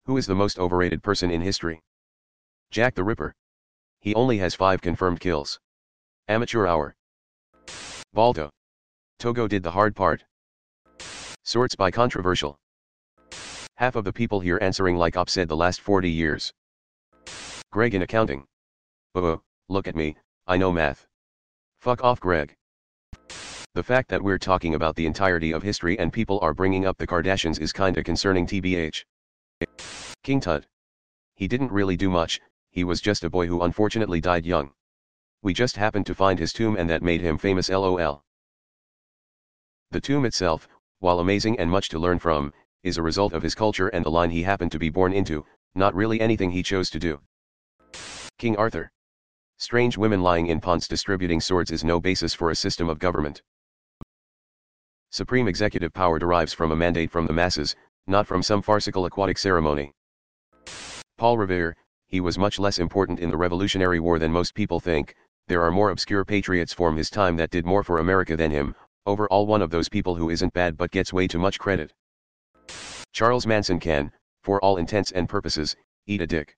Who is the most overrated person in history? Jack the Ripper. He only has 5 confirmed kills. Amateur hour. Baldo. Togo did the hard part. Sorts by controversial. Half of the people here answering like op said the last 40 years. Greg in accounting. Look at me, I know math. Fuck off, Greg. The fact that we're talking about the entirety of history and people are bringing up the Kardashians is kinda concerning tbh. King Tut. He didn't really do much, he was just a boy who unfortunately died young. We just happened to find his tomb and that made him famous, lol. The tomb itself, while amazing and much to learn from, is a result of his culture and the line he happened to be born into, not really anything he chose to do. King Arthur. Strange women lying in ponds distributing swords is no basis for a system of government. Supreme executive power derives from a mandate from the masses, not from some farcical aquatic ceremony. Paul Revere. He was much less important in the Revolutionary War than most people think. There are more obscure patriots from his time that did more for America than him, overall one of those people who isn't bad but gets way too much credit. Charles Manson can, for all intents and purposes, eat a dick.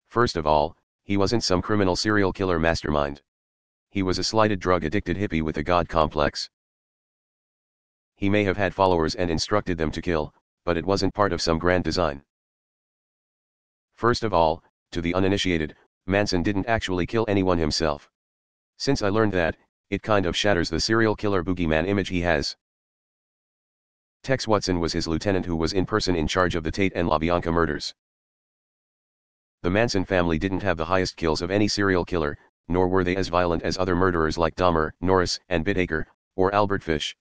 First of all, he wasn't some criminal serial killer mastermind. He was a slighted drug-addicted hippie with a god complex. He may have had followers and instructed them to kill, but it wasn't part of some grand design. First of all, to the uninitiated, Manson didn't actually kill anyone himself. Since I learned that, it kind of shatters the serial killer boogeyman image he has. Tex Watson was his lieutenant who was in person in charge of the Tate and LaBianca murders. The Manson family didn't have the highest kills of any serial killer, nor were they as violent as other murderers like Dahmer, Norris, and Bittaker, or Albert Fish.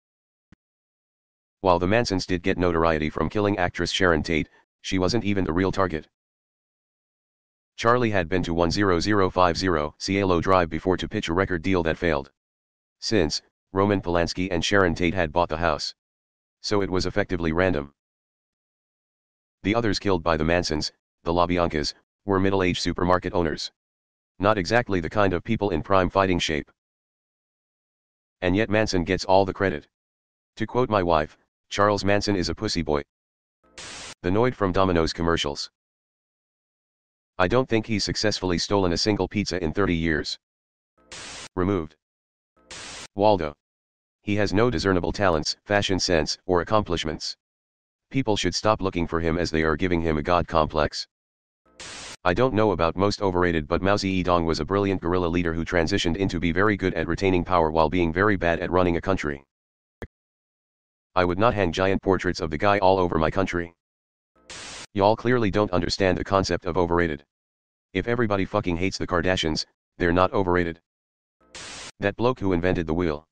While the Mansons did get notoriety from killing actress Sharon Tate, she wasn't even the real target. Charlie had been to 10050 Cielo Drive before to pitch a record deal that failed. Since, Roman Polanski and Sharon Tate had bought the house. So it was effectively random. The others killed by the Mansons, the LaBiancas, were middle-aged supermarket owners. Not exactly the kind of people in prime fighting shape. And yet Manson gets all the credit. To quote my wife, Charles Manson is a pussy boy. The Noid from Domino's commercials. I don't think he's successfully stolen a single pizza in 30 years. Removed. Waldo. He has no discernible talents, fashion sense, or accomplishments. People should stop looking for him as they are giving him a god complex. I don't know about most overrated, but Mao Zedong was a brilliant guerrilla leader who transitioned into be very good at retaining power while being very bad at running a country. I would not hang giant portraits of the guy all over my country. Y'all clearly don't understand the concept of overrated. If everybody fucking hates the Kardashians, they're not overrated. That bloke who invented the wheel.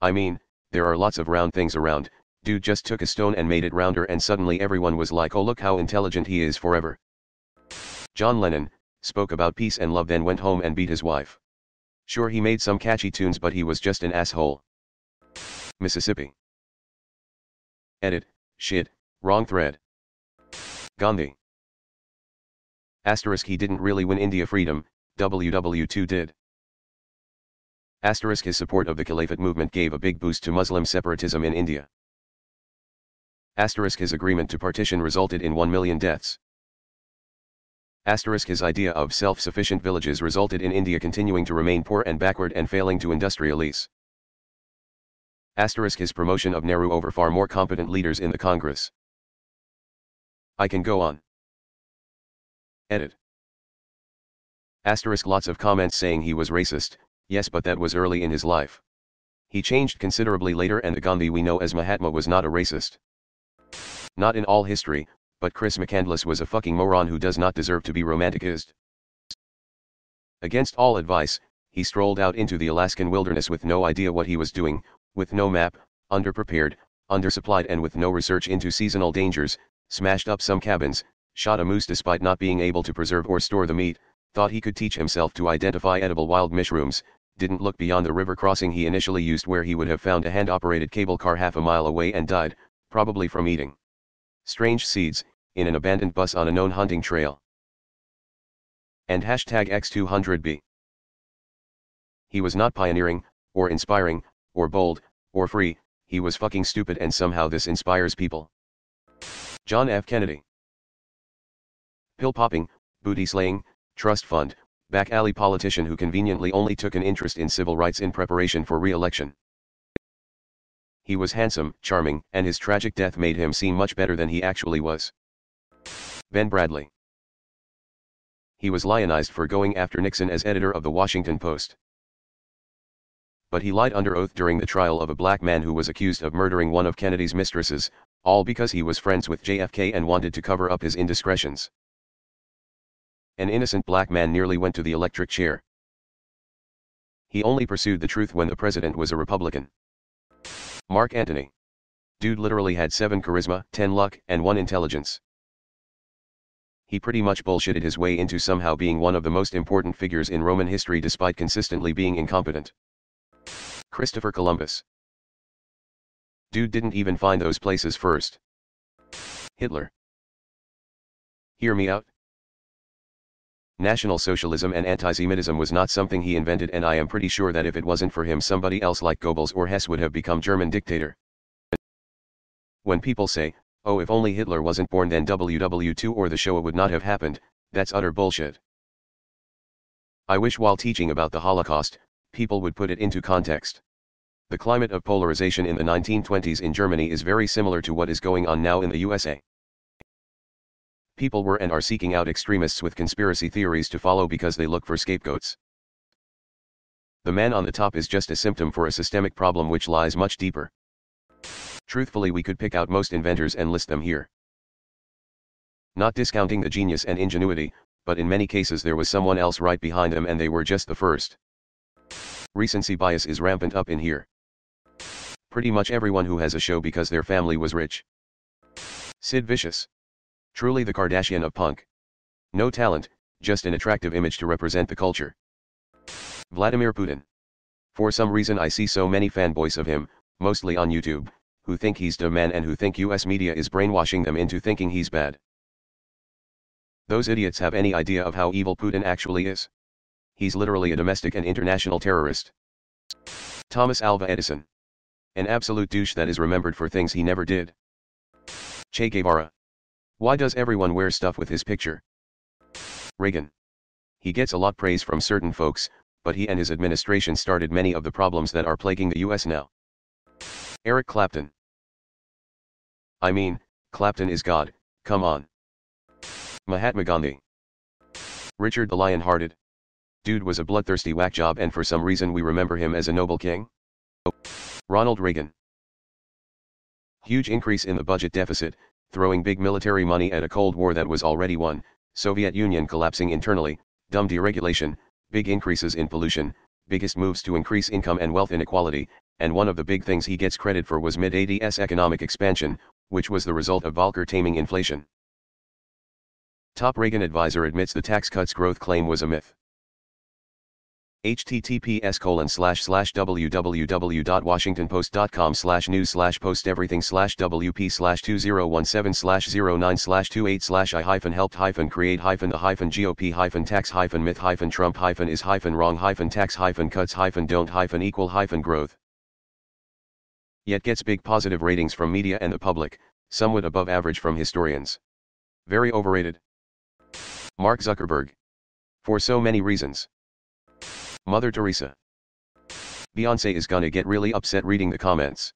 I mean, there are lots of round things around, dude just took a stone and made it rounder and suddenly everyone was like, oh look how intelligent he is forever. John Lennon spoke about peace and love then went home and beat his wife. Sure, he made some catchy tunes but he was just an asshole. Mississippi. Edit, shit, wrong thread. Gandhi. Asterisk, he didn't really win India freedom, WW2 did. Asterisk, his support of the Caliphate movement gave a big boost to Muslim separatism in India. Asterisk, his agreement to partition resulted in 1 million deaths. Asterisk, his idea of self-sufficient villages resulted in India continuing to remain poor and backward and failing to industrialize. Asterisk, his promotion of Nehru over far more competent leaders in the Congress. I can go on. Edit. Asterisk, lots of comments saying he was racist, yes, but that was early in his life. He changed considerably later and the Gandhi we know as Mahatma was not a racist. Not in all history, but Chris Mccandless was a fucking moron who does not deserve to be romanticized. Against all advice, he strolled out into the Alaskan wilderness with no idea what he was doing, with no map, underprepared, undersupplied and with no research into seasonal dangers, smashed up some cabins, shot a moose despite not being able to preserve or store the meat, thought he could teach himself to identify edible wild mushrooms, didn't look beyond the river crossing he initially used where he would have found a hand-operated cable car half a mile away and died, probably from eating strange seeds, in an abandoned bus on a known hunting trail. And hashtag X200B. He was not pioneering, or inspiring, or bold, or free, he was fucking stupid and somehow this inspires people. John F. Kennedy. pill popping, booty slaying, trust fund, back alley politician who conveniently only took an interest in civil rights in preparation for re-election. He was handsome, charming, and his tragic death made him seem much better than he actually was. Ben Bradley. He was lionized for going after Nixon as editor of the Washington Post. But he lied under oath during the trial of a black man who was accused of murdering one of Kennedy's mistresses, all because he was friends with JFK and wanted to cover up his indiscretions. An innocent black man nearly went to the electric chair. He only pursued the truth when the president was a Republican. Mark Antony. Dude literally had 7 charisma, 10 luck, and 1 intelligence. He pretty much bullshitted his way into somehow being one of the most important figures in Roman history despite consistently being incompetent. Christopher Columbus. Dude didn't even find those places first. Hitler. Hear me out. National Socialism and anti-Semitism was not something he invented, and I am pretty sure that if it wasn't for him somebody else like Goebbels or Hess would have become German dictator. When people say, oh, if only Hitler wasn't born then WW2 or the Shoah would not have happened, that's utter bullshit. I wish while teaching about the Holocaust, people would put it into context. The climate of polarization in the 1920s in Germany is very similar to what is going on now in the USA. People were and are seeking out extremists with conspiracy theories to follow because they look for scapegoats. The man on the top is just a symptom for a systemic problem which lies much deeper. Truthfully, we could pick out most inventors and list them here. Not discounting the genius and ingenuity, but in many cases there was someone else right behind them and they were just the first. Recency bias is rampant up in here. Pretty much everyone who has a show because their family was rich. Sid Vicious. Truly the Kardashian of punk. No talent, just an attractive image to represent the culture. Vladimir Putin. For some reason I see so many fanboys of him, mostly on YouTube, who think he's the man and who think US media is brainwashing them into thinking he's bad. Those idiots have any idea of how evil Putin actually is? He's literally a domestic and international terrorist. Thomas Alva Edison. An absolute douche that is remembered for things he never did. Che Guevara. Why does everyone wear stuff with his picture? Reagan. He gets a lot praise from certain folks, but he and his administration started many of the problems that are plaguing the US now. Eric Clapton. I mean, Clapton is God, come on. Mahatma Gandhi. Richard the Lion-Hearted. Dude was a bloodthirsty whack job and for some reason we remember him as a noble king. Ronald Reagan. Huge increase in the budget deficit, throwing big military money at a Cold War that was already won, Soviet Union collapsing internally, dumb deregulation, big increases in pollution, biggest moves to increase income and wealth inequality, and one of the big things he gets credit for was mid-80s economic expansion, which was the result of Volcker taming inflation. Top Reagan advisor admits the tax cuts growth claim was a myth. https://www.washingtonpost.com/news/post-everything/wp/2017/09/28/-hyphen helped-create-the-hyphen-the-hyphen-gop-is-wrong-tax-cuts-don't-equal yet gets big positive ratings from media and the public, somewhat above average from historians. Very overrated. Mark Zuckerberg. For so many reasons. Mother Teresa. Beyonce is gonna get really upset reading the comments.